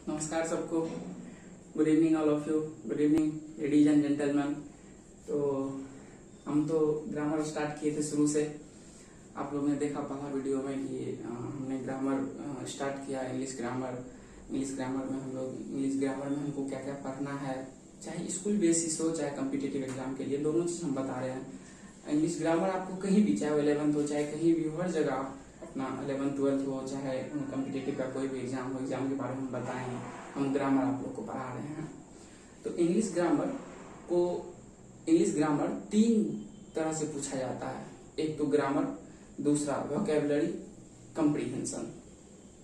नमस्कार सबको। Good evening all of you. Good evening ladies and gentleman. तो हम तो ग्रामर स्टार्ट किए थे शुरू से। आप लोगों ने देखा पहला वीडियो में कि हमने ग्रामर स्टार्ट किया, इंग्लिश ग्रामर। इंग्लिश ग्रामर में हमको क्या क्या पढ़ना है, चाहे स्कूल बेसिस हो चाहे कम्पिटिटिव एग्जाम के लिए, दोनों चीज हम बता रहे हैं। इंग्लिश ग्रामर आपको कहीं भी, चाहे 11th हो चाहे कहीं भी, हर जगह अपना 11th 12th हो चाहे कम्पिटिटिव का कोई भी एग्जाम हो, एग्जाम के बारे में हम बताएंगे। हम ग्रामर आप लोग को पढ़ा रहे हैं। तो इंग्लिश ग्रामर 3 तरह से पूछा जाता है। एक तो ग्रामर, दूसरा वोकैबुलरी, कंप्रीहेंशन,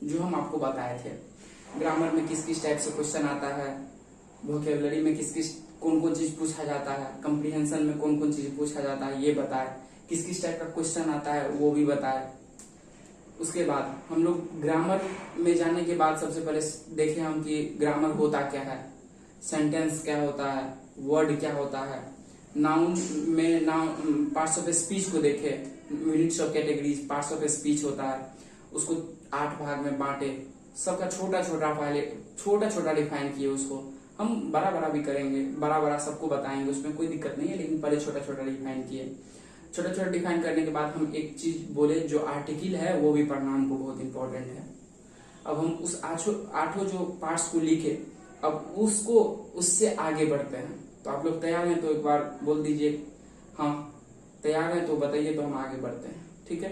जो हम आपको बताए थे। ग्रामर में किस किस टाइप से क्वेश्चन आता है, वोकैबुलरी में किस किस कौन कौन चीज पूछा जाता है, कंप्रीहेंशन में कौन कौन चीज पूछा जाता है ये बताए, किस किस टाइप का क्वेश्चन आता है वो भी बताए। उसके बाद हम लोग ग्रामर में जाने के बाद सबसे पहले देखे हम कि ग्रामर होता क्या है, सेंटेंस क्या होता है, वर्ड क्या होता है। नाउन में पार्ट्स ऑफ स्पीच को देखे, units of categories, parts of speech होता है, उसको 8 भाग में बांटे। सबका छोटा छोटा डिफाइन किए। उसको हम बड़ा भी करेंगे, बड़ा सबको बताएंगे, उसमें कोई दिक्कत नहीं है, लेकिन पहले छोटा डिफाइन किए। छोटा डिफाइन करने के बाद हम एक चीज बोले, जो आर्टिकल है वो भी पढ़ना हमको बहुत इंपॉर्टेंट है। अब हम उस 8 जो पार्ट्स को लिखे, अब उसको उससे आगे बढ़ते हैं। तो आप लोग तैयार हैं तो एक बार बोल दीजिए हाँ तैयार हैं, तो बताइए, तो हम आगे बढ़ते हैं। ठीक है,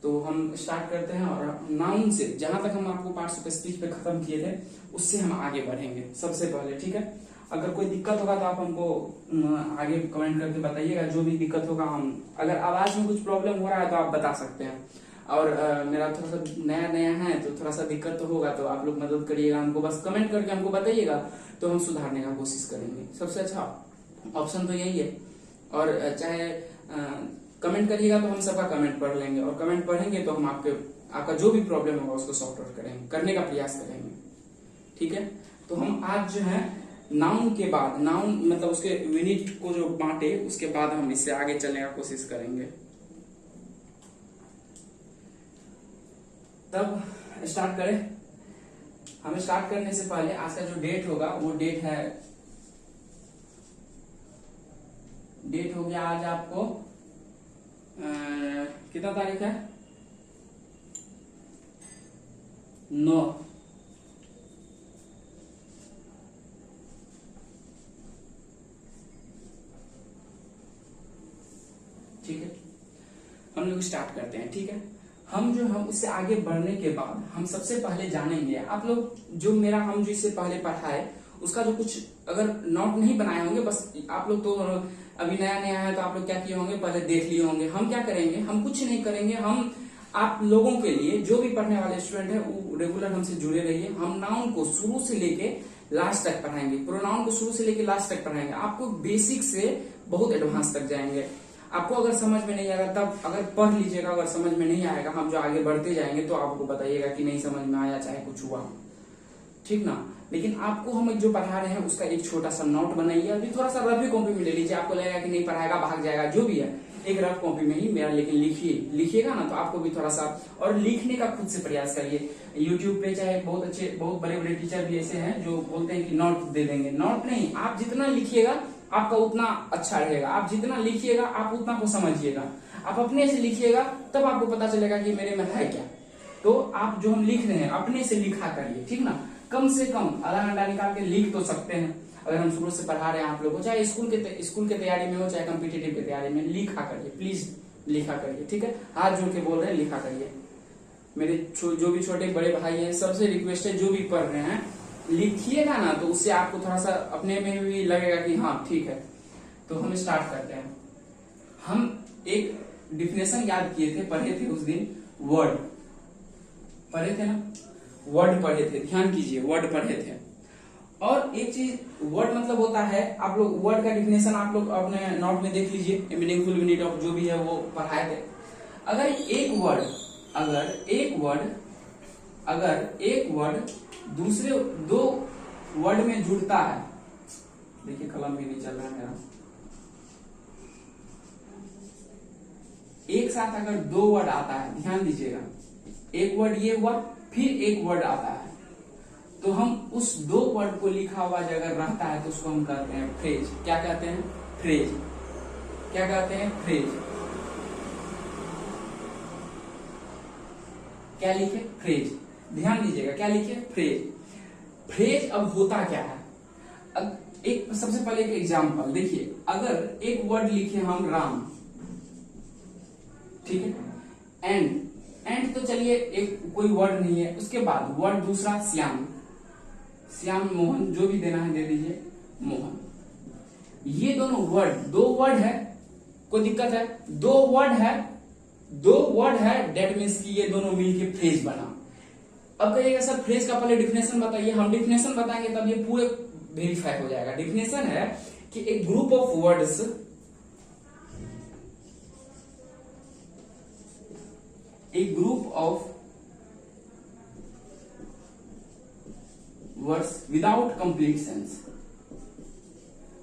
तो हम स्टार्ट करते हैं। और नाउन से जहां तक हम आपको पार्ट्स ऑफ स्पीच पे खत्म किए थे उससे हम आगे बढ़ेंगे सबसे पहले। ठीक है, अगर कोई दिक्कत होगा तो आप हमको आगे कमेंट करके बताइएगा। जो भी दिक्कत होगा, हम अगर आवाज में कुछ प्रॉब्लम हो रहा है तो आप बता सकते हैं। और मेरा थोड़ा सा नया है तो थोड़ा सा दिक्कत तो होगा, तो आप लोग मदद करिएगा हमको, बस कमेंट करके हमको बताइएगा तो हम सुधारने का कोशिश करेंगे। सबसे अच्छा ऑप्शन तो यही है। और चाहे कमेंट करिएगा तो हम सबका कमेंट पढ़ लेंगे, और कमेंट पढ़ेंगे तो हम आपका जो भी प्रॉब्लम होगा उसको सॉर्ट आउट करने का प्रयास करेंगे। ठीक है, तो हम आज जो है नाउन के बाद, नाउन मतलब उसके यूनिट को जो बांटे, उसके बाद हम इससे आगे चलने का कोशिश करेंगे। तब स्टार्ट करें। हमें स्टार्ट करने से पहले आज का जो डेट होगा वो डेट हो गया आज आपको कितना तारीख है, 9। ठीक है, हम लोग स्टार्ट करते हैं। ठीक है, हम उससे आगे बढ़ने के बाद हम सबसे पहले जानेंगे, आप लोग जो हम जो इससे पहले पढ़ाए उसका जो कुछ अगर नोट नहीं बनाए होंगे, बस आप लोग तो अभी नया है तो आप लोग क्या किए होंगे, पहले देख लिए होंगे। हम क्या करेंगे, हम कुछ नहीं करेंगे, हम आप लोगों के लिए, जो भी पढ़ने वाले स्टूडेंट है वो रेगुलर हमसे जुड़े रहिए। हम नाउन को शुरू से लेके लास्ट तक पढ़ाएंगे, प्रोनाउन को शुरू से लेके लास्ट तक पढ़ाएंगे। आपको बेसिक से बहुत एडवांस तक जाएंगे। आपको अगर समझ में नहीं आएगा तब अगर पढ़ लीजिएगा, अगर समझ में नहीं आएगा, हम जो आगे बढ़ते जाएंगे तो आपको बताइएगा कि नहीं समझ में आया, चाहे कुछ हुआ। ठीक ना, लेकिन आपको हम जो पढ़ा रहे हैं उसका एक छोटा सा नोट बनाइए। अभी थोड़ा सा रफ कॉपी में ले लीजिए, आपको लगेगा कि नहीं पढ़ाएगा, भाग जाएगा, जो भी है एक रफ कॉपी में ही मेरा, लेकिन लिखिएगा ना तो आपको भी थोड़ा सा, और लिखने का खुद से प्रयास करिए। यूट्यूब पे चाहे बहुत बड़े टीचर भी ऐसे हैं जो बोलते हैं कि नोट दे देंगे। नोट नहीं, आप जितना लिखिएगा आपका उतना अच्छा रहेगा। आप जितना लिखिएगा आप उतना को समझिएगा। आप अपने से लिखिएगा तब आपको पता चलेगा कि मेरे में है क्या। तो आप जो हम लिख रहे हैं अपने से लिखा करिए। ठीक ना, कम से कम आधा घंटा निकाल के लिख तो सकते हैं। अगर हम शुरू से पढ़ा रहे हैं आप लोगों को, चाहे स्कूल के तैयारी में हो चाहे कम्पिटिटिव की तैयारी में, लिखा करिए, प्लीज लिखा करिए। ठीक है, हाथ जोड़ के बोल रहे हैं, लिखा करिए। मेरे जो भी छोटे बड़े भाई हैं सबसे रिक्वेस्ट है, जो भी पढ़ रहे हैं लिखिएगा ना, तो उससे आपको थोड़ा सा अपने में भी लगेगा कि हाँ ठीक है। तो हम स्टार्ट करते हैं। हम एक डिफिनेशन याद किए थे, पढ़े थे उस दिन, वर्ड पढ़े थे ना, वर्ड पढ़े थे, ध्यान कीजिए, वर्ड पढ़े थे। और एक चीज, वर्ड मतलब होता है, आप लोग वर्ड का डिफिनेशन आप लोग अपने नोट में देख लीजिए, मीनिंगफुल यूनिट ऑफ जो भी है वो पढ़ाए थे। अगर एक वर्ड दूसरे 2 वर्ड में जुड़ता है, देखिए कलम भी नहीं चल रहा है मेरा, एक साथ अगर 2 वर्ड आता है, ध्यान दीजिएगा, एक वर्ड ये हुआ, फिर एक वर्ड आता है, तो हम उस दो वर्ड को लिखा हुआ अगर रहता है तो उसको हम कहते हैं फ्रेज। क्या कहते हैं? फ्रेज। क्या कहते हैं? फ्रेज। क्या लिखे? फ्रेज। ध्यान दीजिएगा, क्या लिखे? फ्रेज। फ्रेज अब होता क्या है? अब एक सबसे पहले एक एग्जांपल देखिए, अगर एक वर्ड लिखे हम राम, ठीक है, एंड तो चलिए एक कोई वर्ड नहीं है, उसके बाद वर्ड दूसरा श्याम, श्याम मोहन, जो भी देना है दे दीजिए, मोहन। ये दोनों वर्ड, दो वर्ड है, कोई दिक्कत है? दो वर्ड है, डेट मीन्स कि ये दोनों मिलके फ्रेज बना। अब कहिएगा सर फ्रेज का पहले डिफिनेशन बताइए। हम डिफिनेशन बताएंगे तब ये पूरे वेरीफाई हो जाएगा। डिफिनेशन है कि एक group of words, a group of words without complete sense।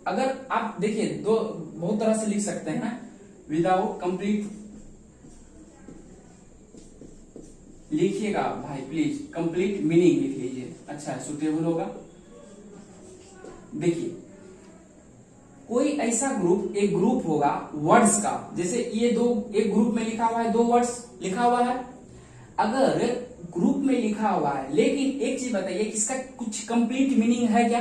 अगर आप देखिए दो बहुत तरह से लिख सकते हैं, विदाउट कंप्लीट लिखिएगा भाई प्लीज, कंप्लीट मीनिंग लिख लीजिए, अच्छा है, सुटेबल होगा। देखिए कोई ऐसा ग्रुप, एक ग्रुप होगा वर्ड्स का, जैसे ये दो, एक ग्रुप में लिखा हुआ है, दो वर्ड्स लिखा हुआ है। अगर ग्रुप में लिखा हुआ है, लेकिन एक चीज बताइए कि इसका कुछ कंप्लीट मीनिंग है क्या?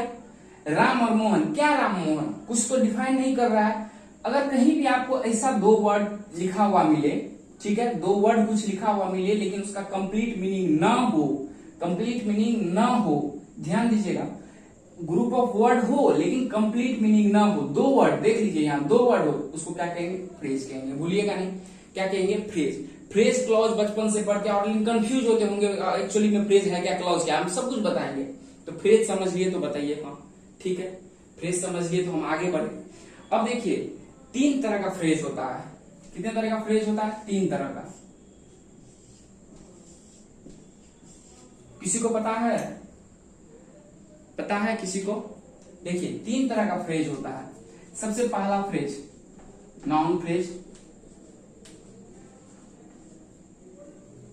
राम और मोहन, क्या राम मोहन? कुछ तो डिफाइन नहीं कर रहा है। अगर कहीं भी आपको ऐसा दो वर्ड लिखा हुआ मिले, ठीक है, दो वर्ड कुछ लिखा हुआ मिले लेकिन उसका कंप्लीट मीनिंग ना हो, कंप्लीट मीनिंग ना हो, ध्यान दीजिएगा, ग्रुप ऑफ वर्ड हो लेकिन कंप्लीट मीनिंग ना हो, दो वर्ड देख लीजिए यहाँ, दो वर्ड हो, उसको क्या कहेंगे? फ्रेज कहेंगे। भूलिएगा नहीं, क्या कहेंगे? फ्रेज। फ्रेज क्लॉज बचपन से पढ़ते और कंफ्यूज होते होंगे एक्चुअली में फ्रेज है क्या, क्लॉज क्या, हम सब कुछ बताएंगे। तो फ्रेज समझ लिए तो बताइए, हाँ ठीक है, फ्रेज समझ लिए तो हम आगे बढ़े। अब देखिए तीन तरह का फ्रेज होता है। कितने तरह का फ्रेज होता है? तीन तरह का। किसी को पता है? पता है किसी को? देखिए तीन तरह का फ्रेज होता है। सबसे पहला फ्रेज नाउन फ्रेज,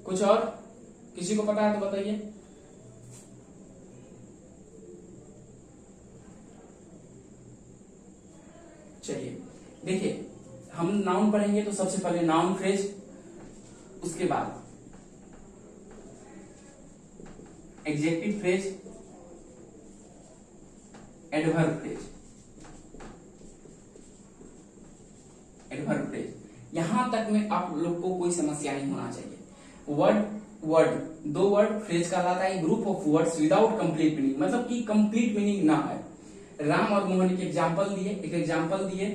कुछ और किसी को पता है तो बताइए। चलिए देखिए, हम नाउन पढ़ेंगे तो सबसे पहले नाउन फ्रेज, उसके बाद adjective phrase, adverb phrase. Adverb phrase, यहां तक में आप लोग को कोई समस्या नहीं होना चाहिए। वर्ड दो वर्ड फ्रेज कहलाता है, group of words without complete meaning, मतलब कि कंप्लीट मीनिंग ना है। राम और मोहन के एक एग्जाम्पल दिए,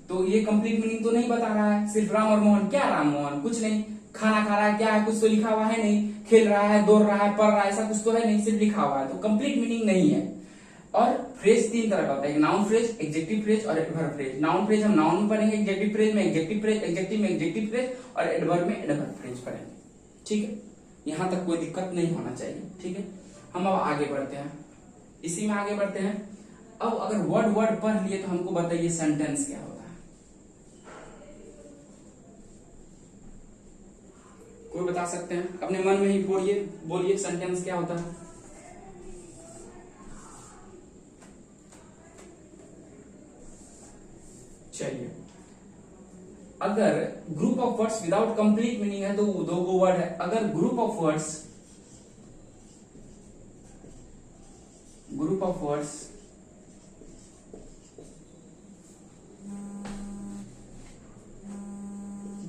तो ये कंप्लीट मीनिंग तो नहीं बता रहा है, सिर्फ राम और मोहन। क्या राम मोहन? कुछ नहीं। खाना खा रहा है, क्या है? कुछ तो लिखा हुआ है नहीं। खेल रहा है, दौड़ रहा है, पढ़ रहा है, ऐसा कुछ तो है नहीं, सिर्फ लिखा हुआ है, तो कंप्लीट मीनिंग नहीं है। और फ्रेज तीन तरह का होता है, नाउन फ्रेज, एडजेक्टिव फ्रेज और एडवर्ब फ्रेज। नाउन फ्रेज हम नाउन में पढ़ेंगे, एडजेक्टिव फ्रेज में एडजेक्टिव फ्रेज, एडजेक्टिव में एडजेक्टिव फ्रेज और एडवर्ब में एडवर्ब फ्रेज पढ़ेंगे। ठीक है, यहां तक कोई दिक्कत नहीं होना चाहिए। ठीक है, हम अब आगे बढ़ते हैं, इसी में आगे बढ़ते हैं। अब अगर वर्ड पढ़ लिए तो हमको बताइए सेंटेंस क्या होता है? कोई बता सकते हैं? अपने मन में ही बोलिए सेंटेंस क्या होता है? चलिए, अगर group of words without complete meaning है तो दो वर्ड है। अगर ग्रुप ऑफ वर्ड्स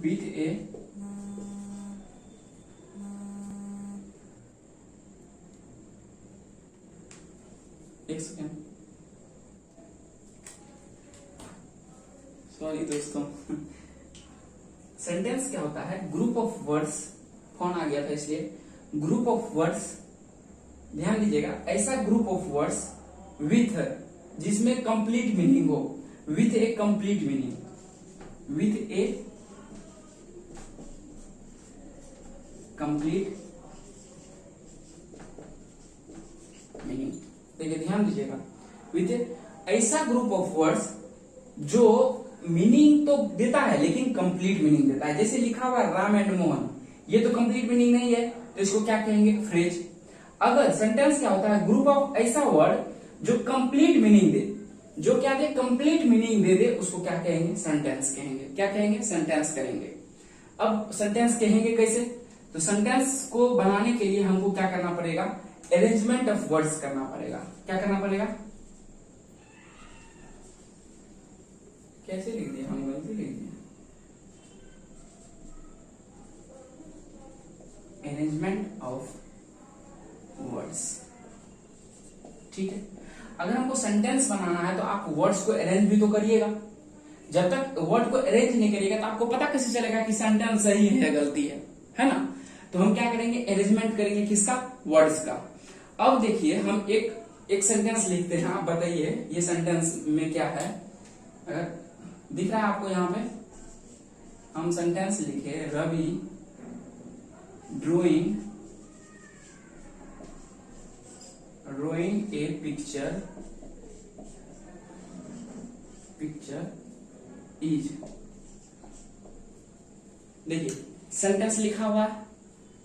विथ ए एक सेकेंड, सॉरी दोस्तों, सेंटेंस क्या होता है? ग्रुप ऑफ वर्ड्स, फोन आ गया था इसलिए, ग्रुप ऑफ वर्ड्स, ध्यान दीजिएगा, ऐसा ग्रुप ऑफ वर्ड्स विथ, जिसमें कंप्लीट मीनिंग हो, with A complete meaning, with A complete meaning. देखिए ध्यान दीजिएगा, विथ ऐसा ग्रुप ऑफ वर्ड्स जो मीनिंग तो देता है लेकिन कंप्लीट मीनिंग देता है। जैसे लिखा हुआ राम एंड मोहन, ये तो कंप्लीट मीनिंग नहीं है, तो इसको क्या कहेंगे? फ्रेज। अगर सेंटेंस क्या होता है, ग्रुप ऑफ ऐसा वर्ड जो कंप्लीट मीनिंग दे, जो क्या दे, कंप्लीट मीनिंग दे दे, उसको क्या कहेंगे, सेंटेंस कहेंगे। क्या कहेंगे, सेंटेंस करेंगे। अब सेंटेंस कहेंगे कैसे, तो सेंटेंस को बनाने के लिए हमको क्या करना पड़ेगा, अरेंजमेंट ऑफ वर्ड्स करना पड़ेगा। क्या करना पड़ेगा, कैसे लिख दिया, हम गलती लिख दिया, अरेंजमेंट ऑफ वर्ड्स। ठीक है, अगर हमको सेंटेंस बनाना है तो आप वर्ड्स को अरेंज भी तो करिएगा। जब तक वर्ड को अरेंज नहीं करिएगा तो आपको पता कैसे चलेगा कि सेंटेंस सही है या गलती है ना। तो हम क्या करेंगे, अरेंजमेंट करेंगे, किसका, वर्ड्स का। अब देखिए हम एक सेंटेंस लिखते हैं, आप बताइए ये सेंटेंस में क्या है। अगर दिख रहा है आपको, यहाँ पे हम सेंटेंस लिखे, Ravi drawing a picture is. देखिए सेंटेंस लिखा हुआ है,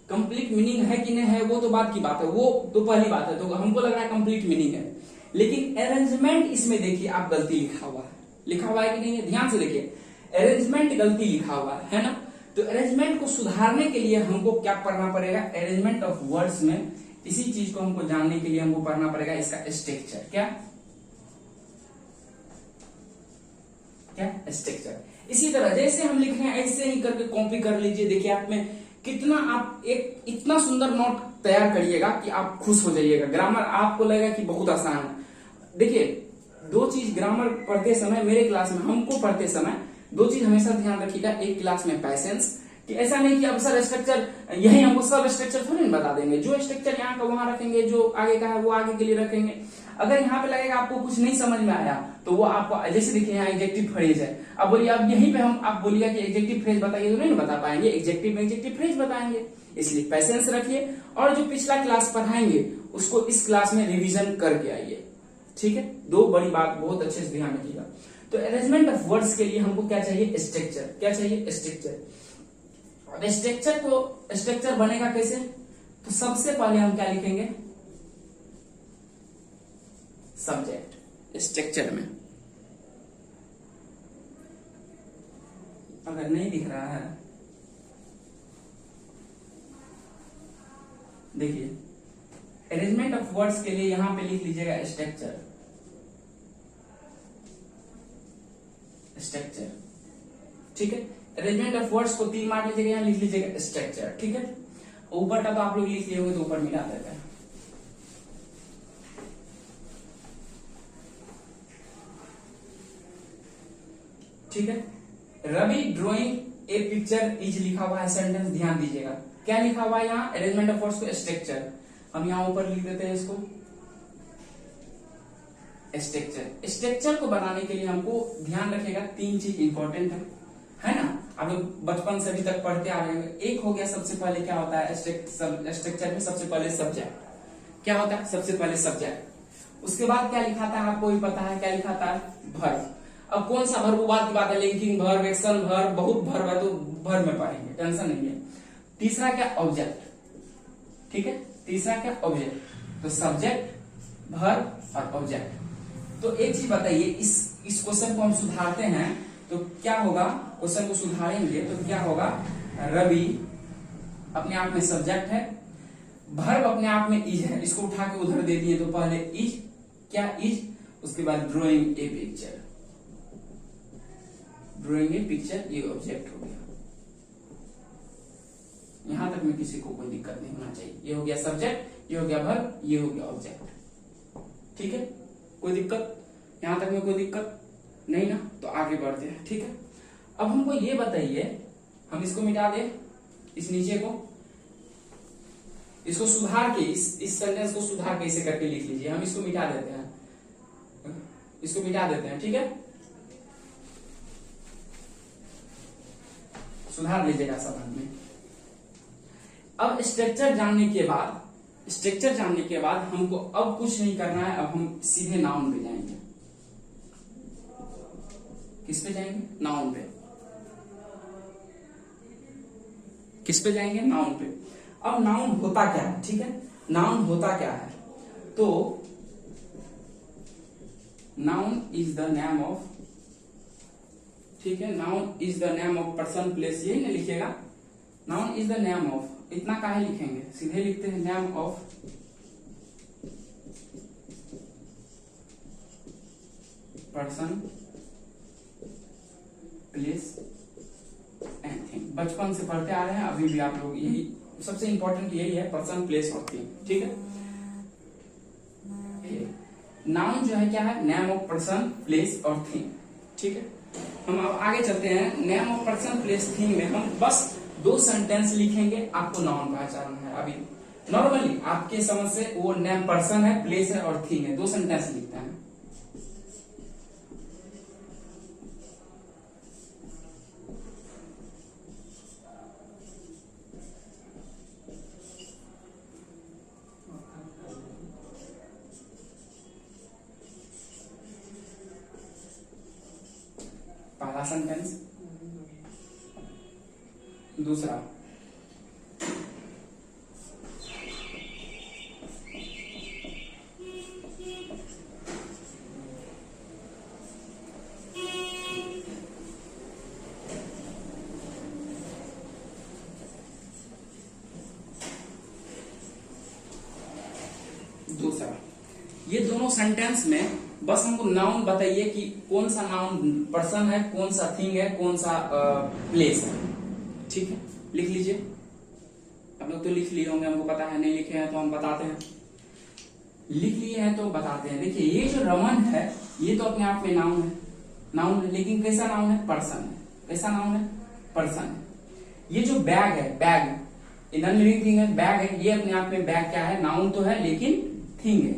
कंप्लीट मीनिंग है कि नहीं है वो तो बात की बात है, वो तो पहली बात है, तो हमको लग रहा है कंप्लीट मीनिंग है। लेकिन अरेंजमेंट इसमें देखिए आप गलती लिखा हुआ है कि नहीं है, ध्यान से देखिए, अरेंजमेंट गलती लिखा हुआ है ना। तो अरेंजमेंट को सुधारने के लिए हमको क्या करना पड़ेगा, अरेंजमेंट ऑफ वर्ड्स में इसी चीज को हमको जानने के लिए हमको पढ़ना पड़ेगा इसका स्ट्रक्चर। क्या स्ट्रक्चर। इसी तरह जैसे हम लिख रहे हैं ऐसे ही करके कॉपी कर लीजिए। देखिए आप में कितना, आप एक इतना सुंदर नोट तैयार करिएगा कि आप खुश हो जाइएगा। ग्रामर आपको लगेगा कि बहुत आसान है। देखिए दो चीज ग्रामर पढ़ते समय, मेरे क्लास में हमको पढ़ते समय दो चीज हमेशा ध्यान रखिएगा। एक क्लास में पैसेंस, कि ऐसा नहीं कि अब सर स्ट्रक्चर यही हमको सब स्ट्रक्चर थोड़ी नहीं बता देंगे, जो स्ट्रक्चर यहाँ का वहां रखेंगे, जो आगे का है वो आगे के लिए रखेंगे। अगर यहाँ पे लगेगा आपको कुछ नहीं समझ में आया तो वो आपको, जैसे देखिए यहाँ एग्जेक्टिव फ्रेज है, अब बोलिए अब यहीं पे हम आप बोलिएगा कि एग्जेक्टिव फ्रेज बताइए, तो नहीं बता पाएंगे, एग्जेक्टिव में एग्जेक्टिव फ्रेज बताएंगे। इसलिए पैसेंस रखिए और जो पिछला क्लास पढ़ाएंगे उसको इस क्लास में रिविजन करके आइए। ठीक है, दो बड़ी बात बहुत अच्छे से ध्यान रखिएगा। तो अरेंजमेंट ऑफ वर्ड्स के लिए हमको क्या चाहिए, स्ट्रक्चर। क्या चाहिए, स्ट्रक्चर। स्ट्रक्चर बनेगा कैसे, तो सबसे पहले हम क्या लिखेंगे, सब्जेक्ट। स्ट्रक्चर में अगर नहीं दिख रहा है, देखिए अरेंजमेंट ऑफ वर्ड्स के लिए यहां पे लिख लीजिएगा स्ट्रक्चर। ठीक है, अरेंजमेंट ऑफ वर्ड्स को 3 मार्क लीजिएगा, यहां लिख लीजिएगा स्ट्रक्चर। ठीक है, ऊपर का तो आप लोग लिख लिए होंगे तो ऊपर मिला देते हैं। ठीक है, Ravi drawing a picture is लिखा हुआ है सेंटेंस, ध्यान दीजिएगा क्या लिखा हुआ है यहाँ, अरेंजमेंट ऑफ वर्ड्स को स्ट्रक्चर। हम यहाँ ऊपर लिख देते हैं इसको स्ट्रक्चर। स्ट्रक्चर को बनाने के लिए हमको ध्यान रखिएगा 3 चीज इंपॉर्टेंट है ना। आप लोग बचपन से अभी तक पढ़ते आ रहे हैं। एक हो गया, सबसे पहले क्या होता है स्ट्रक्चर में, सबसे पहले सब्जेक्ट। क्या होता है, सबसे पहले सब्जेक्ट। उसके बाद क्या लिखाता है आपको भी पता है, क्या लिखाता है, वर्ब। अब कौन सा वर्ब, वो बात की बात है, लिंकिंग वर्ब, एक्शन वर्ब, बहुत वर्ब है तो वर्ब में पढ़ेंगे, टेंशन नहीं है। तीसरा क्या, ऑब्जेक्ट। ठीक है, तीसरा क्या, ऑब्जेक्ट। तो सब्जेक्ट, वर्ब और ऑब्जेक्ट। तो एक चीज बताइए, इस क्वेश्चन को हम सुधारते हैं तो क्या होगा, क्वेश्चन को सुधारेंगे तो क्या होगा, रवि अपने आप में सब्जेक्ट है, वर्ब अपने आप में इज है, इसको उठा के उधर दे दिए तो पहले इज, क्या इज, उसके बाद drawing a picture. Drawing a picture ये ऑब्जेक्ट हो गया। यहां तक में किसी को कोई दिक्कत नहीं होना चाहिए। ये हो गया सब्जेक्ट, ये हो गया वर्ब, ये हो गया ऑब्जेक्ट। ठीक है, कोई दिक्कत, यहां तक में कोई दिक्कत नहीं ना, तो आगे बढ़ते हैं। ठीक है, अब हमको ये बताइए, हम इसको मिटा दें, इस नीचे को, इसको सुधार के, इस सेंटेंस को सुधार के इसे करके लिख लीजिए। हम इसको मिटा देते हैं, इसको मिटा देते हैं। ठीक है, सुधार लीजिएगा समझ में। अब स्ट्रक्चर जानने के बाद हमको अब कुछ नहीं करना है, अब हम सीधे नाउन पे जाएंगे। किस पे जाएंगे, नाउन पे। किस पे जाएंगे, नाउन पे। अब नाउन होता क्या है, ठीक है, नाउन होता क्या है, तो noun is the name of, ठीक है, noun is the name of person place, यही ना लिखिएगा, noun is the name of, इतना काहे लिखेंगे, सीधे लिखते हैं name of person place and thing. बचपन से पढ़ते आ रहे हैं, अभी भी आप लोग यही सबसे इंपॉर्टेंट यही है, पर्सन प्लेस और थिंग, ठीक है। नाउन जो है क्या है, नेम ऑफ पर्सन प्लेस और थिंग, ठीक है। हम अब आगे चलते हैं, name of person place thing में हम बस 2 सेंटेंस लिखेंगे, आपको नाउन पहचानना है। अभी नॉर्मली आपके समझ से वो नेम पर्सन है, प्लेस है और थिंग है, 2 सेंटेंस लिखते हैं। पहला सेंटेंस, दूसरा, दूसरा, ये दोनों सेंटेंस में बस हमको नाउन बताइए कि कौन सा नाउन पर्सन है, कौन सा थिंग है, कौन सा प्लेस है, ठीक है। लिख लीजिए, आप लोग तो लिख लिए होंगे, हमको पता है, नहीं लिखे हैं तो हम बताते हैं, लिख लिए हैं तो बताते हैं। देखिए ये जो रमन है ये तो अपने आप में नाउन है, नाउन है, लेकिन कैसा नाउन है, पर्सन है। कैसा नाउन है, पर्सन है। ये जो बैग है, बैग नॉन लिविंग थिंग है, बैग है, ये अपने आप में बैग क्या है, नाउन तो है लेकिन थिंग है,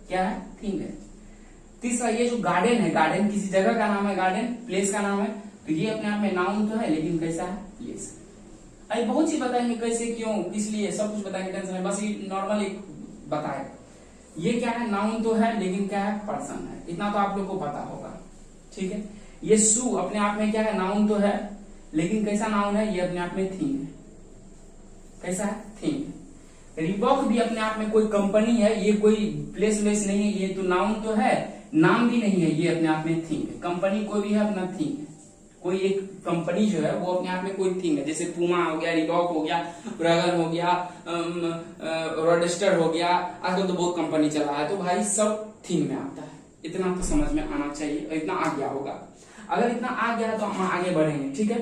क्या है, थिंग है। तीसरा, ये जो गार्डन है, गार्डन किसी जगह का नाम है, गार्डन प्लेस का नाम है, तो ये अपने आप में नाउन तो है लेकिन कैसा है, प्लेस। अरे बहुत चीज बताएंगे, कैसे, क्यों, किस लिए, सब कुछ बताएंगे, टेंशन है, बस ये नॉर्मल एक बताए। ये क्या है, नाउन तो है लेकिन क्या है, पर्सन है, इतना तो आप लोग को पता होगा, ठीक है। ये शू अपने आप में क्या है, नाउन तो है लेकिन कैसा नाउन है, ये अपने आप में थिंग है, कैसा है, थिंग है। रिबॉक भी अपने आप में कोई कंपनी है, ये कोई प्लेस व्लेस नहीं है, ये तो नाउन तो है, नाम भी नहीं है, ये अपने आप में थिंग है। कंपनी कोई भी है अपना थिंग है, कोई एक कंपनी जो है वो अपने आप में कोई थिंग है, जैसे पूमा हो गया, रिबॉक हो गया, ब्रगन हो गया, रोडेस्टर हो गया, आजकल तो बहुत कंपनी चला है, तो भाई सब थिंग में आता है, इतना तो समझ में आना चाहिए, और इतना आ गया होगा। अगर इतना आ गया तो हम आगे बढ़ेंगे, ठीक है।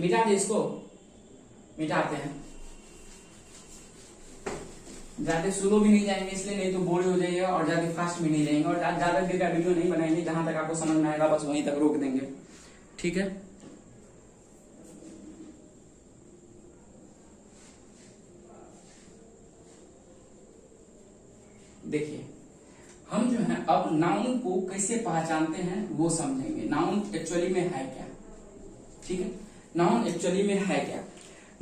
मिटा दे इसको, मिटाते हैं, ज्यादा स्लो भी नहीं जाएंगे इसलिए, नहीं तो बोर हो जाइएगा, और ज्यादा फास्ट भी नहीं जाएंगे, और ज्यादा देर का वीडियो नहीं बनाएंगे, जहां तक आपको समझ में आएगा बस वहीं तक रोक देंगे, ठीक है। देखिए हम जो है अब नाउन को कैसे पहचानते हैं वो समझेंगे, नाउन एक्चुअली में है क्या, ठीक है। नाउन एक्चुअली में है क्या,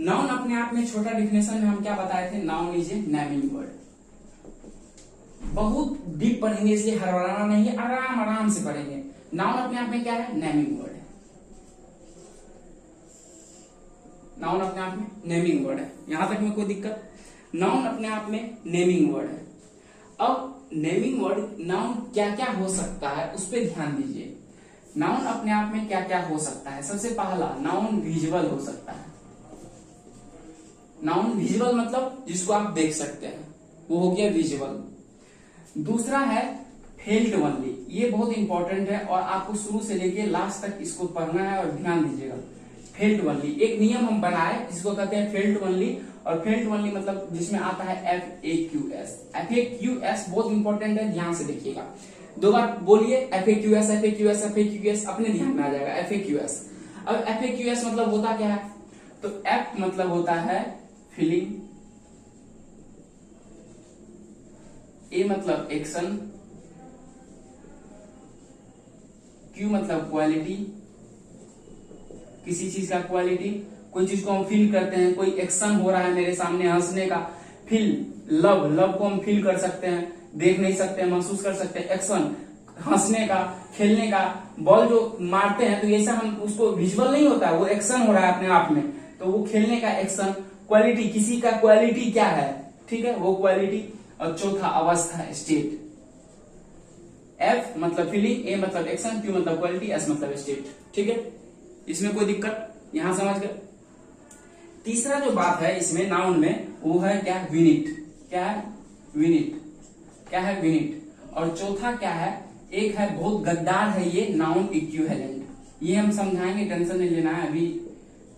नाउन अपने आप में, छोटा डिफिनेशन में हम क्या बताए थे, noun is a naming word. बहुत डीप पढ़ेंगे इसलिए हड़बड़ाना नहीं है, आराम आराम से पढ़ेंगे। नाउन अपने आप में क्या है, नेमिंग वर्ड है, नाउन अपने आप में नेमिंग वर्ड है, यहां तक में कोई दिक्कत। नाउन अपने आप में नेमिंग वर्ड है। अब नेमिंग वर्ड नाउन क्या क्या हो सकता है उस पर ध्यान दीजिए। नाउन अपने आप में क्या क्या हो सकता है, सबसे पहला नाउन विजुअल हो सकता है। नाउन विजुअल मतलब जिसको आप देख सकते हैं, वो हो गया विजुअल। दूसरा है फेल्ट ओनली, ये बहुत इंपॉर्टेंट है और आपको शुरू से लेके लास्ट तक इसको पढ़ना है और ध्यान दीजिएगा। फेल्ट ओनली एक नियम हम बनाए जिसको कहते हैं फेल्ट ओनली, और फेल्ट ओनली मतलब जिसमें आता है FAQS। FAQS बहुत इंपॉर्टेंट है, ध्यान से देखिएगा, 2 बार बोलिए FAQS FAQS FAQS, अपने ध्यान में आ जाएगा FAQS। अब FAQS मतलब होता क्या है, तो F मतलब होता है फीलिंग, A मतलब एक्शन, Q मतलब क्वालिटी, किसी चीज का क्वालिटी, कोई चीज को हम फील करते हैं, कोई एक्शन हो रहा है मेरे सामने हंसने का, फील, लव, लव को हम फील कर सकते हैं, देख नहीं सकते, महसूस कर सकते हैं। एक्शन हंसने का, खेलने का, बॉल जो मारते हैं तो ऐसा हम उसको विजुअल नहीं होता है, वो एक्शन हो रहा है अपने आप में, तो वो खेलने का एक्शन। क्वालिटी, किसी का क्वालिटी क्या है, ठीक है, वो क्वालिटी। और चौथा अवस्था, स्टेट। एफ मतलब फीलिंग, ए मतलब एक्शन, क्यू मतलब क्वालिटी, एस मतलब स्टेट। ठीक है, इसमें कोई दिक्कत, यहां समझ गए। तीसरा जो बात है इसमें नाउन में, वो है क्या, यूनिट। क्या है, यूनिट। क्या है, यूनिट। और चौथा क्या है, एक है बहुत गद्दार है ये, नाउन इक्विवेलेंट। ये हम समझाएंगे, टेंशन नहीं लेना है अभी।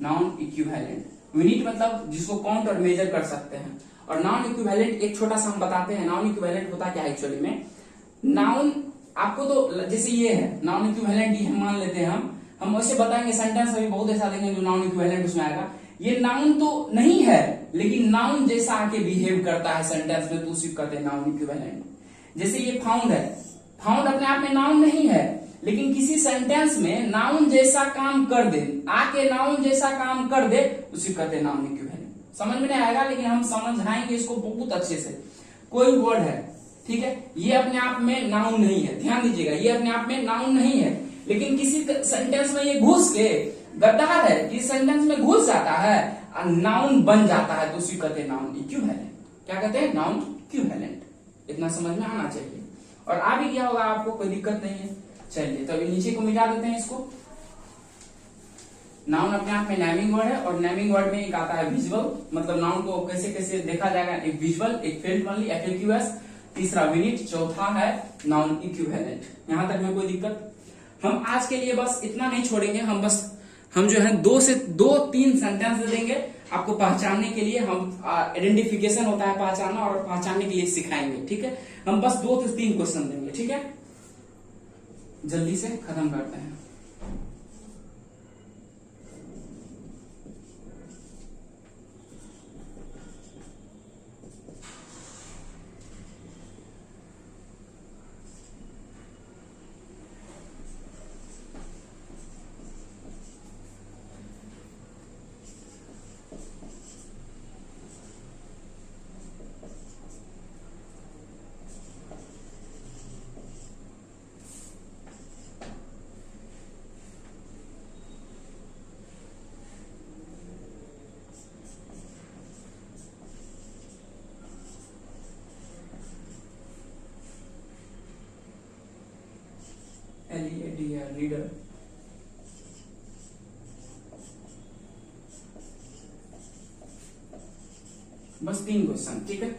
नाउन इक्विवेलेंट, यूनिट मतलब जिसको काउंट और मेजर कर सकते हैं। और नाउन इक्विवेलेंट एक छोटा सा हम बताते हैं, नाउन इक्विवेलेंट होता क्या है एक्चुअली में। नाउन आपको तो जैसे ये है नाउन इक्विवेलेंट, ये मान लेते हैं हम वैसे बताएंगे, सेंटेंस अभी बहुत ऐसा देखेंगे जो नाउन इक्विवेलेंट उसमें आएगा। ये नाउन तो नहीं है, लेकिन नाउन जैसा आके बिहेव करता है सेंटेंस में, तो उसी को कहते हैं नाउन इक्विवेलेंट। जैसे ये फाउंड है, फाउंड अपने आप में नाउन नहीं है, लेकिन किसी सेंटेंस में नाउन जैसा काम कर दे, आके नाउन जैसा काम कर दे, उसी को कहते हैं नाउन इक्विवेलेंट। समझ में नहीं आएगा, लेकिन हम समझाएंगे इसको बहुत अच्छे से। कोई वर्ड है, ठीक है, ये अपने आप में नाउन नहीं है, ध्यान दीजिएगा, ये अपने आप में नाउन नहीं है, लेकिन किसी सेंटेंस में ये घुस के, गद्दार है कि सेंटेंस में घुस जाता है और नाउन बन जाता है, तो उसी कहते हैं नाउन इक्विवेलेंट। क्या कहते हैं, नाउन इक्विवेलेंट। इतना समझ में आना चाहिए। और आ भी गया होगा आपको, कोई दिक्कत नहीं है। चलिए, तो अभी नीचे को मिटा देते हैं इसको। नाउन अपने आप में नेमिंग वर्ड है, और नेमिंग वर्ड में एक आता है विजुअल, मतलब नाउन को कैसे कैसे देखा जाएगा, एक विजुअल, एक फील्ड ओनली, FAQs, तीसरा यूनिट, चौथा है नाउन इक्विवेलेंट। यहां तक में कोई दिक्कत। हम आज के लिए बस इतना नहीं छोड़ेंगे, हम जो है 2 से 2-3 सेंटेंस दे देंगे आपको पहचानने के लिए। हम आइडेंटिफिकेशन होता है पहचानना, और पहचानने के लिए सिखाएंगे। ठीक है, हम बस 2 से 3 क्वेश्चन देंगे। ठीक है, जल्दी से खत्म करते हैं। रीडर, बस 3 क्वेश्चन। ठीक है,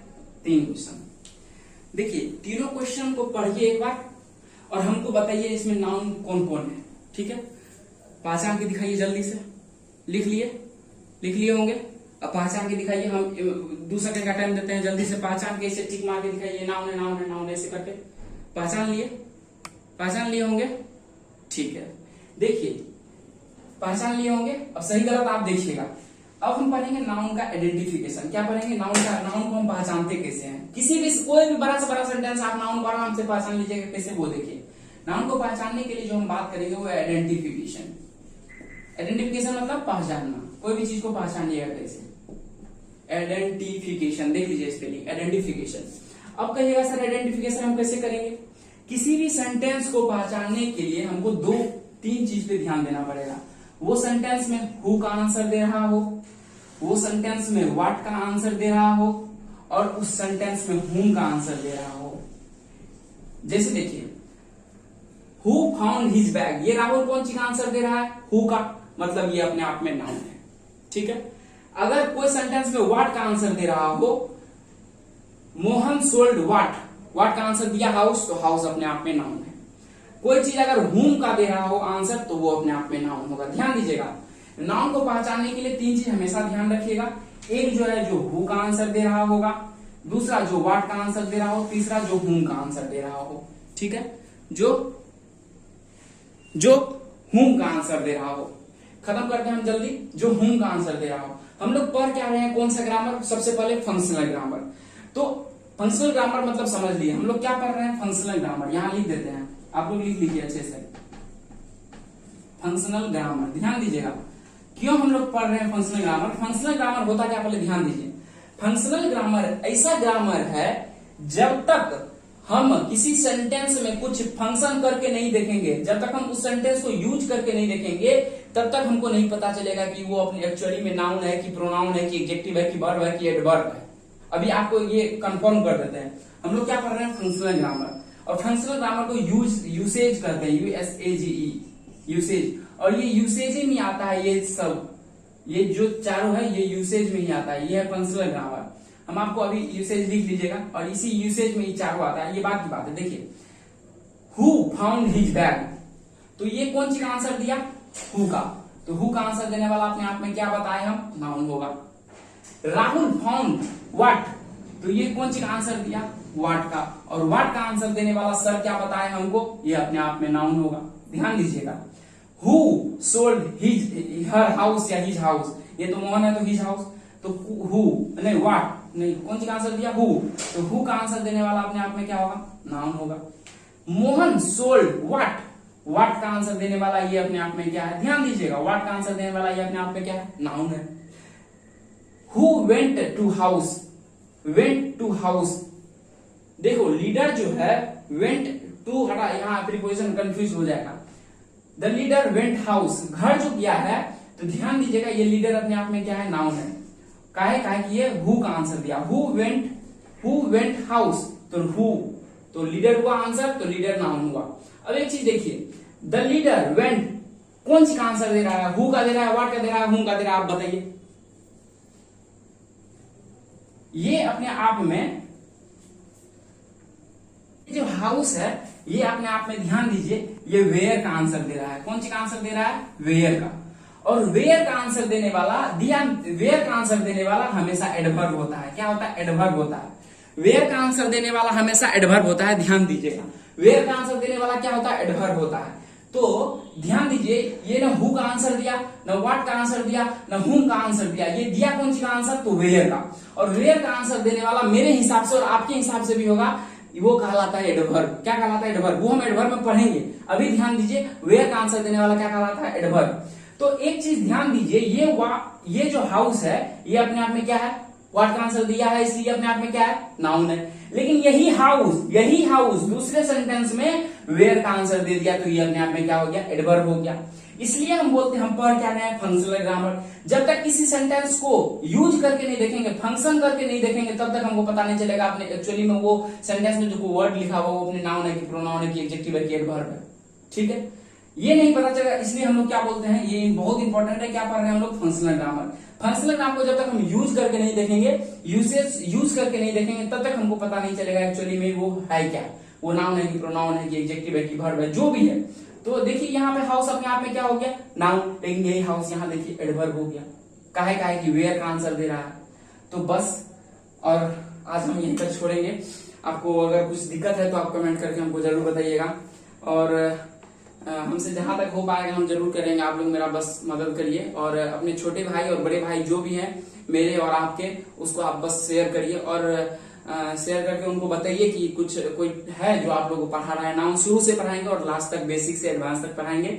3 क्वेश्चन। देखिए, तीनों क्वेश्चन को पढ़िए एक बार, और हमको बताइए इसमें नाउन कौन कौन है। ठीक है, पहचान के दिखाइए, जल्दी से लिख लिए होंगे। अब पहचान के दिखाइए, हम 2 सेकंड का टाइम देते हैं, जल्दी से पहचान के, इसे टिक मार के दिखाइए, नाउन है, नाउन है, नाउन है, ऐसे करके पहचान लिए होंगे। ठीक है, देखिए, पहचान लिए होंगे। अब सही गलत आप देखिएगा। अब हम पढ़ेंगे नाउन का आइडेंटिफिकेशन। क्या पढ़ेंगे, नाउन को हम पहचानते कैसे हैं। किसी भी कोई भी बड़ा से बड़ा सेंटेंस आप नाउन को आराम से पहचान लीजिएगा कैसे, वो देखिए। नाउन को पहचानने के लिए जो हम बात करेंगे वो आइडेंटिफिकेशन। आइडेंटिफिकेशन मतलब पहचानना, कोई भी चीज को पहचानिएगा कैसे, आइडेंटिफिकेशन। देख लीजिए स्पेलिंग, आइडेंटिफिकेशन। अब कहिएगा सर आइडेंटिफिकेशन हम कैसे करेंगे। किसी भी सेंटेंस को पहचानने के लिए हमको 2-3 चीज पे ध्यान देना पड़ेगा। वो सेंटेंस में हु का आंसर दे रहा हो, वो सेंटेंस में व्हाट का आंसर दे रहा हो, और उस सेंटेंस में हुम का आंसर दे रहा हो। जैसे देखिए, हु फाउंड हिज बैग, ये राहुल कौन सी का आंसर दे रहा है, हु का, मतलब ये अपने आप में नाउन है। ठीक है, अगर कोई सेंटेंस में व्हाट का आंसर दे रहा हो, मोहन सोल्ड व्हाट का आंसर दिया हाउस, तो हाउस अपने आप में नाउन है। कोई चीज अगर हुम का दे रहा हो आंसर, तो वो अपने आप में नाउन होगा। ध्यान दीजिएगा, नाउन को पहचानने के लिए 3 चीज हमेशा ध्यान रखिएगा। एक जो है जो हु का आंसर दे रहा होगा, दूसरा जो व्हाट का आंसर दे रहा हो, तीसरा जो हुम का आंसर दे रहा हो। ठीक है, जो हुम का आंसर दे रहा हो। खत्म करते हैं हम जल्दी, जो हुम का आंसर दे रहा हो। हम लोग पढ़ क्या रहे हैं, कौन सा ग्रामर, सबसे पहले फंक्शनल ग्रामर। तो फंक्शनल ग्रामर मतलब समझ लिए, हम लोग क्या पढ़ रहे हैं, फंक्शनल ग्रामर। यहां लिख देते हैं, आप लोग लिख लीजिए अच्छे से, फंक्शनल ग्रामर। ध्यान दीजिएगा, क्यों हम लोग पढ़ रहे हैं फंक्शनल ग्रामर। फंक्शनल ग्रामर होता क्या, पहले ध्यान दीजिए। फंक्शनल ग्रामर ऐसा ग्रामर है, जब तक हम किसी सेंटेंस में कुछ फंक्शन करके नहीं देखेंगे, जब तक हम उस सेंटेंस को यूज करके नहीं देखेंगे, तब तक हमको नहीं पता चलेगा कि वो अपने एक्चुअली में नाउन है कि प्रोनाउन है कि एडजेक्टिव है कि वर्ब है कि एडवर्ब है। अभी आपको ये कंफर्म कर देते हैं। हम लोग क्या पढ़ रहे हैं, फंक्शनल ग्रामर, और फंक्शनल ग्रामर को यूसेज करते हैं, USAGE यूसेज, और ये यूसेज ही में आता है। ये सब ये जो चारों है ये यूसेज में ही आता है। ये है फंक्शनल ग्रामर। हम आपको अभी यूसेज लिख लीजिएगा, और इसी यूसेज में ये चारों आता है। ये बात की बात है। देखिए, हु फाउंड हिज बैग, तो ये कौन सी का आंसर दिया, हु का। तो हु का आंसर देने वाला अपने आप में क्या बताए हम, नाउन होगा। राहुल फाउंड व्हाट, तो ये कौन सी का आंसर दिया, व्हाट का, और व्हाट का आंसर देने वाला सर क्या बताए हमको, ये अपने आप में नाउन होगा। ध्यान दीजिएगा। Who sold his her house या हिज हाउस, ये तो मोहन है तो हिज हाउस, तो हु नहीं, व्हाट नहीं, कौन सी का आंसर दिया, हु, तो हु का आंसर देने वाला अपने आप में क्या होगा, नाउन होगा। मोहन सोल्ड व्हाट, व्हाट का आंसर देने वाला ये अपने आप में क्या है, ध्यान दीजिएगा, व्हाट का आंसर देने वाला ये अपने आप में क्या है, नाउन है। Who went to house, went to house, देखो लीडर जो है वेंट टू हटा, यहां प्रीपोजिशन कंफ्यूज हो जाएगा। द लीडर वेंट हाउस, घर जो किया है, तो ध्यान दीजिएगा ये लीडर अपने आप में क्या है, नाउन है। काहे कि ये हु का आंसर दिया, हु वेंट हाउस, तो हु, तो लीडर हुआ आंसर, तो लीडर नाउन हुआ। अब एक चीज देखिए, द लीडर वेंट, कौन सी का आंसर दे रहा है, हु का दे रहा है, व्हाट का दे रहा है, हुम का दे रहा है, आप बताइए। ये अपने आप में जो हाउस है, ये अपने आप में ध्यान दीजिए, ये वेयर का आंसर दे रहा है। कौन सी का आंसर दे रहा है, वेयर का। और वेयर का आंसर देने वाला, वेयर का आंसर देने वाला हमेशा एडवर्ब होता है। क्या होता है, एडवर्ब होता है। वेयर का आंसर देने वाला हमेशा एडवर्ब होता है, ध्यान दीजिएगा। वेयर का आंसर देने वाला क्या होता है, एडवर्ब होता है। तो ध्यान दीजिए, ये ना हु का आंसर दिया, ना व्हाट का आंसर दिया, ना हुम का आंसर दिया, ये दिया कौन सी का आंसर, तो वेयर का। और वेयर का आंसर देने वाला मेरे हिसाब से और आपके हिसाब से भी होगा, वो कहलाता है एडवर्ब। क्या कहलाता है, एडवर्ब। वो हम एडवर्ब में पढ़ेंगे। अभी ध्यान दीजिए, वेयर का आंसर देने वाला क्या कहलाता है, एडवर्ब। तो एक चीज ध्यान दीजिए, ये जो हाउस है, ये अपने आप में क्या है, व्हाट का आंसर दिया है, इसलिए अपने आप में क्या है, नाउन है। लेकिन यही हाउस दूसरे सेंटेंस में वेयर का आंसर दे दिया, तो ये अपने आप में क्या हो गया, एडवर्ब हो गया। इसलिए हम बोलते हैं, हम पढ़ क्या रहे हैं, फंक्शनल ग्रामर। जब तक किसी सेंटेंस को यूज करके नहीं देखेंगे, फंक्शन करके नहीं देखेंगे, तब तक हमको पता नहीं चलेगा अपने एक्चुअली में वो सेंटेंस में जो वर्ड लिखा हुआ वो अपने नाउन है कि प्रोनाउन है कि एडजेक्टिव है कि एडवर्ब है। ठीक है, ये नहीं पता चलेगा, इसलिए हम लोग क्या बोलते हैं, ये बहुत इंपॉर्टेंट है। क्या पढ़ रहे हैं हम लोग, फंक्शनल ग्रामर। फंक्शनल ग्रामर को जब तक हम यूज करके नहीं देखेंगे, यूज करके नहीं देखेंगे, तब तक हमको पता नहीं चलेगा एक्चुअली में वो है क्या, वो नाउन है कि प्रोनाउन है कि एडजेक्टिव है कि वर्ब है, जो भी है। तो देखिए यहाँ पे हाउस अपने आप में क्या हो गया, नाउन, लेकिन यही हाउस यहाँ देखिए एडवर्ब हो गया। काहे कि वेयर का आंसर दे रहा है। तो बस, और आज हम यहीं तक छोड़ेंगे। आपको अगर कुछ दिक्कत है तो आप कमेंट करके हमको जरूर बताइएगा, और हमसे जहां तक हो पाएगा हम जरूर करेंगे। आप लोग मेरा बस मदद करिए, और अपने छोटे भाई और बड़े भाई जो भी हैं मेरे और आपके, उसको आप बस शेयर करिए, और शेयर करके उनको बताइए कि कोई है जो आप लोगों को पढ़ा रहा है। नाउन शुरू से पढ़ाएंगे और लास्ट तक, बेसिक से एडवांस तक पढ़ाएंगे।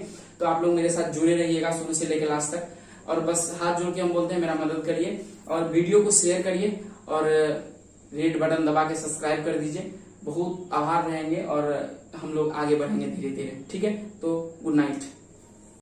तो आप लोग मेरे साथ जुड़े रहिएगा शुरू से लेकर लास्ट तक, और बस हाथ जोड़ के हम बोलते हैं मेरा मदद करिए, और वीडियो को शेयर करिए, और रेड बटन दबा के सब्सक्राइब कर दीजिए। बहुत आभार रहेंगे, और हम लोग आगे बढ़ेंगे धीरे धीरे। ठीक है, तो गुड नाइट।